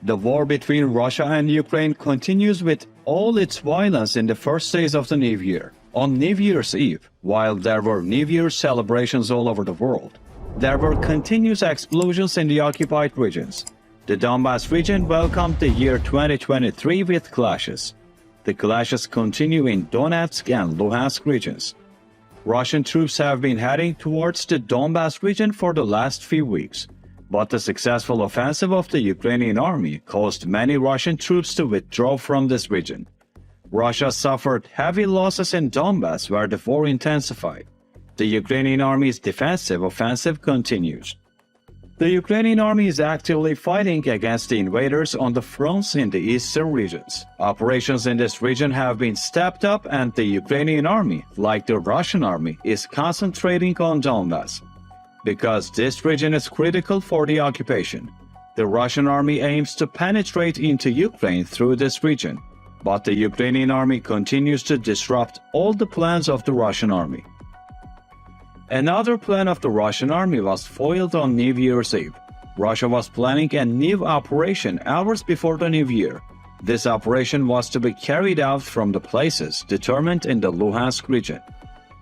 The war between Russia and Ukraine continues with all its violence in the first days of the new year. On New Year's Eve, while there were New Year's celebrations all over the world, there were continuous explosions in the occupied regions. The Donbas region welcomed the year 2023 with clashes. The clashes continue in Donetsk and Luhansk regions. Russian troops have been heading towards the Donbas region for the last few weeks, but the successful offensive of the Ukrainian army caused many Russian troops to withdraw from this region. Russia suffered heavy losses in Donbas, where the war intensified. The Ukrainian army's defensive offensive continues. The Ukrainian army is actively fighting against the invaders on the fronts in the eastern regions. Operations in this region have been stepped up, and the Ukrainian army, like the Russian army, is concentrating on Donbas. Because this region is critical for the occupation, the Russian army aims to penetrate into Ukraine through this region, but the Ukrainian army continues to disrupt all the plans of the Russian army. Another plan of the Russian army was foiled on New Year's Eve. Russia was planning a new operation hours before the New Year. This operation was to be carried out from the places determined in the Luhansk region.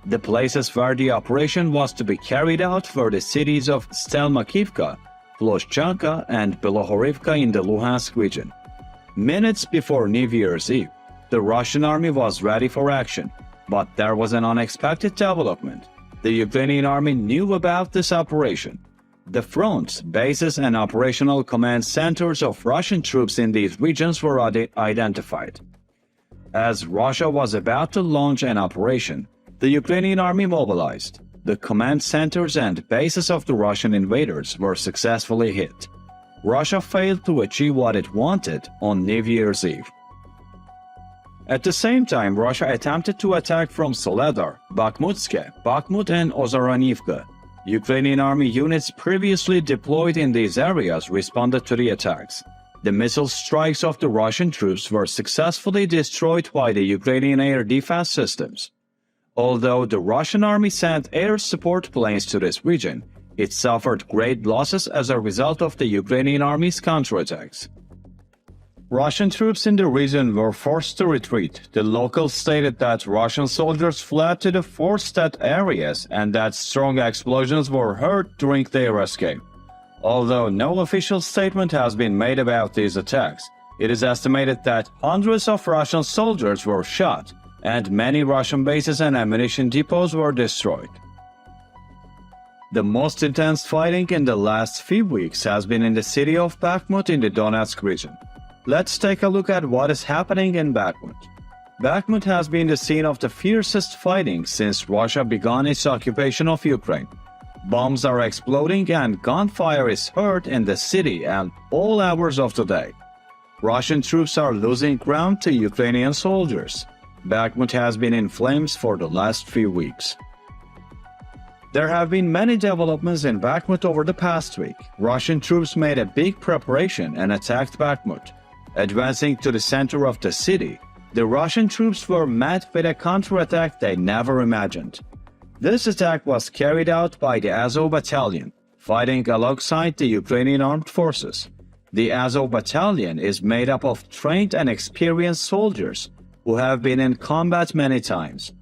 The places where the operation was to be carried out were the cities of Stelmakivka, Ploshchanka, and Bilohorivka in the Luhansk region. Minutes before New Year's Eve, the Russian army was ready for action, but there was an unexpected development. The Ukrainian army knew about this operation. The fronts, bases, and operational command centers of Russian troops in these regions were identified. As Russia was about to launch an operation, the Ukrainian army mobilized. The command centers and bases of the Russian invaders were successfully hit. Russia failed to achieve what it wanted on New Year's Eve. At the same time, Russia attempted to attack from Soledar, Bakhmut and Ozaranivka. Ukrainian army units previously deployed in these areas responded to the attacks. The missile strikes of the Russian troops were successfully destroyed by the Ukrainian air defense systems. Although the Russian army sent air support planes to this region, it suffered great losses as a result of the Ukrainian army's counterattacks. Russian troops in the region were forced to retreat. The locals stated that Russian soldiers fled to the forested areas and that strong explosions were heard during their escape. Although no official statement has been made about these attacks, it is estimated that hundreds of Russian soldiers were shot and many Russian bases and ammunition depots were destroyed. The most intense fighting in the last few weeks has been in the city of Bakhmut in the Donetsk region. Let's take a look at what is happening in Bakhmut. Bakhmut has been the scene of the fiercest fighting since Russia began its occupation of Ukraine. Bombs are exploding and gunfire is heard in the city at all hours of the day. Russian troops are losing ground to Ukrainian soldiers. Bakhmut has been in flames for the last few weeks. There have been many developments in Bakhmut over the past week. Russian troops made a big preparation and attacked Bakhmut. Advancing to the center of the city, the Russian troops were met with a counterattack they never imagined. This attack was carried out by the Azov Battalion, fighting alongside the Ukrainian armed forces. The Azov Battalion is made up of trained and experienced soldiers who have been in combat many times.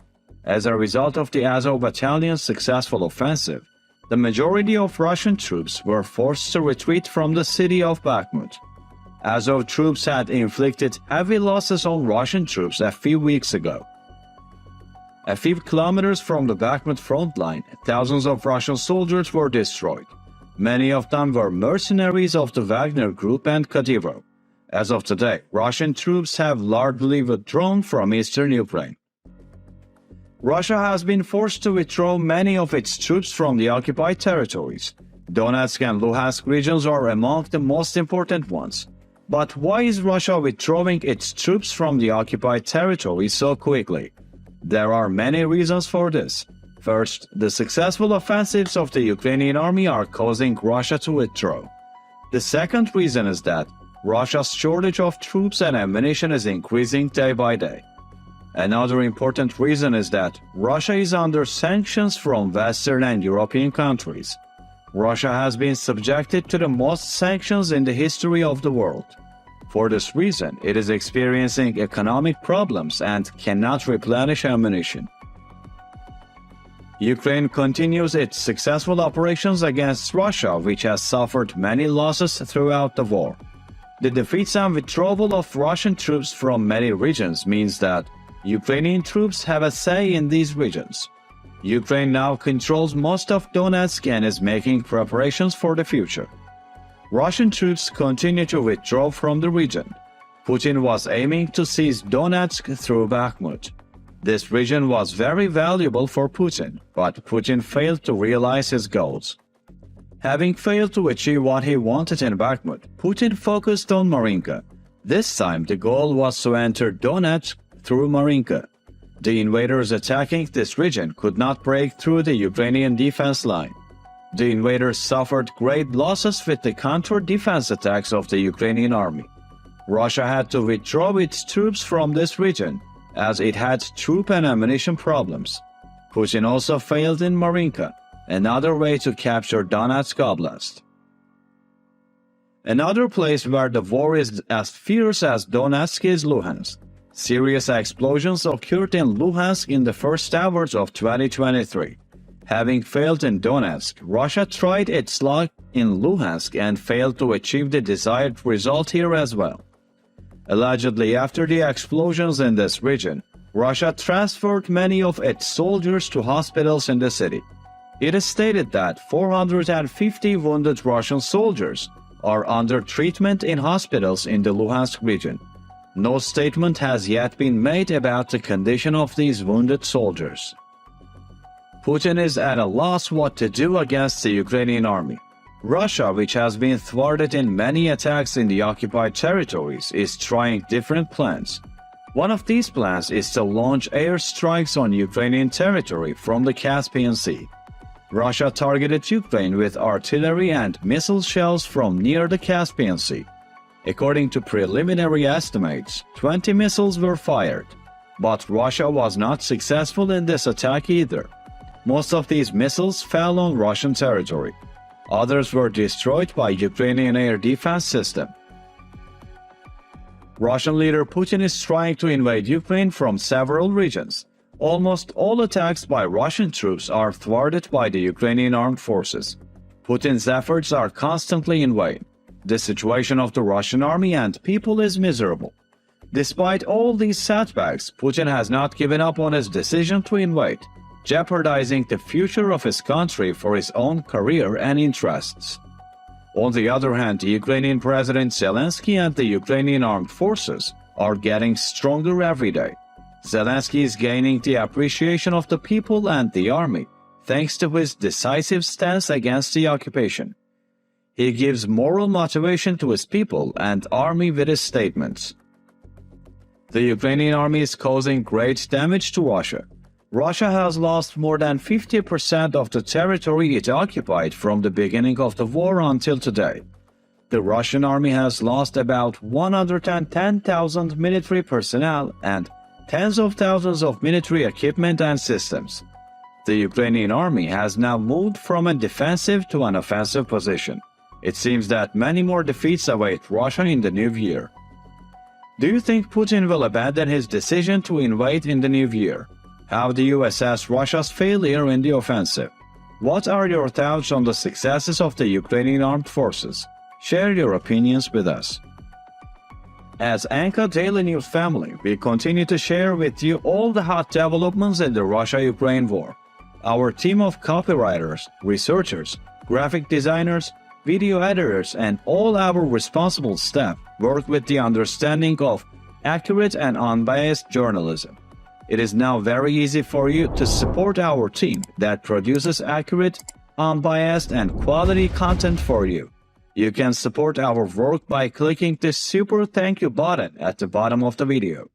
As a result of the Azov Battalion's successful offensive, the majority of Russian troops were forced to retreat from the city of Bakhmut. Azov troops had inflicted heavy losses on Russian troops a few weeks ago. A few kilometers from the Bakhmut front line, thousands of Russian soldiers were destroyed. Many of them were mercenaries of the Wagner Group and Kadyrov. As of today, Russian troops have largely withdrawn from eastern Ukraine. Russia has been forced to withdraw many of its troops from the occupied territories. Donetsk and Luhansk regions are among the most important ones. But why is Russia withdrawing its troops from the occupied territory so quickly? There are many reasons for this. First, the successful offensives of the Ukrainian army are causing Russia to withdraw. The second reason is that Russia's shortage of troops and ammunition is increasing day by day. Another important reason is that Russia is under sanctions from Western and European countries. Russia has been subjected to the most sanctions in the history of the world. For this reason, it is experiencing economic problems and cannot replenish ammunition. Ukraine continues its successful operations against Russia, which has suffered many losses throughout the war. The defeats and withdrawal of Russian troops from many regions means that Ukrainian troops have a say in these regions. Ukraine now controls most of Donetsk and is making preparations for the future. Russian troops continue to withdraw from the region. Putin was aiming to seize Donetsk through Bakhmut. This region was very valuable for Putin, but Putin failed to realize his goals. Having failed to achieve what he wanted in Bakhmut, Putin focused on Marinka. This time the goal was to enter Donetsk through Marinka. The invaders attacking this region could not break through the Ukrainian defense line. The invaders suffered great losses with the counter-defense attacks of the Ukrainian army. Russia had to withdraw its troops from this region, as it had troop and ammunition problems. Putin also failed in Marinka, another way to capture Donetsk Oblast. Another place where the war is as fierce as Donetsk is Luhansk. Serious explosions occurred in Luhansk in the first hours of 2023. Having failed in Donetsk, Russia tried its luck in Luhansk and failed to achieve the desired result here as well. Allegedly, after the explosions in this region, Russia transferred many of its soldiers to hospitals in the city. It is stated that 450 wounded Russian soldiers are under treatment in hospitals in the Luhansk region. No statement has yet been made about the condition of these wounded soldiers. Putin is at a loss what to do against the Ukrainian army. Russia, which has been thwarted in many attacks in the occupied territories, is trying different plans. One of these plans is to launch airstrikes on Ukrainian territory from the Caspian Sea. Russia targeted Ukraine with artillery and missile shells from near the Caspian Sea. According to preliminary estimates, 20 missiles were fired, but Russia was not successful in this attack either. Most of these missiles fell on Russian territory. Others were destroyed by Ukrainian air defense system. Russian leader Putin is trying to invade Ukraine from several regions. Almost all attacks by Russian troops are thwarted by the Ukrainian armed forces. Putin's efforts are constantly in vain. The situation of the Russian army and people is miserable. Despite all these setbacks, Putin has not given up on his decision to invade, jeopardizing the future of his country for his own career and interests. On the other hand, the Ukrainian President Zelensky and the Ukrainian armed forces are getting stronger every day. Zelensky is gaining the appreciation of the people and the army, thanks to his decisive stance against the occupation. He gives moral motivation to his people and army with his statements. The Ukrainian army is causing great damage to Russia. Russia has lost more than 50% of the territory it occupied from the beginning of the war until today. The Russian army has lost about 110,000 military personnel and tens of thousands of military equipment and systems. The Ukrainian army has now moved from a defensive to an offensive position. It seems that many more defeats await Russia in the new year. Do you think Putin will abandon his decision to invade in the new year? How do you assess Russia's failure in the offensive? What are your thoughts on the successes of the Ukrainian armed forces? Share your opinions with us. As Anchor Daily News family, we continue to share with you all the hot developments in the Russia-Ukraine war. Our team of copywriters, researchers, graphic designers, video editors, and all our responsible staff work with the understanding of accurate and unbiased journalism. It is now very easy for you to support our team that produces accurate, unbiased, and quality content for you. You can support our work by clicking the super thank you button at the bottom of the video.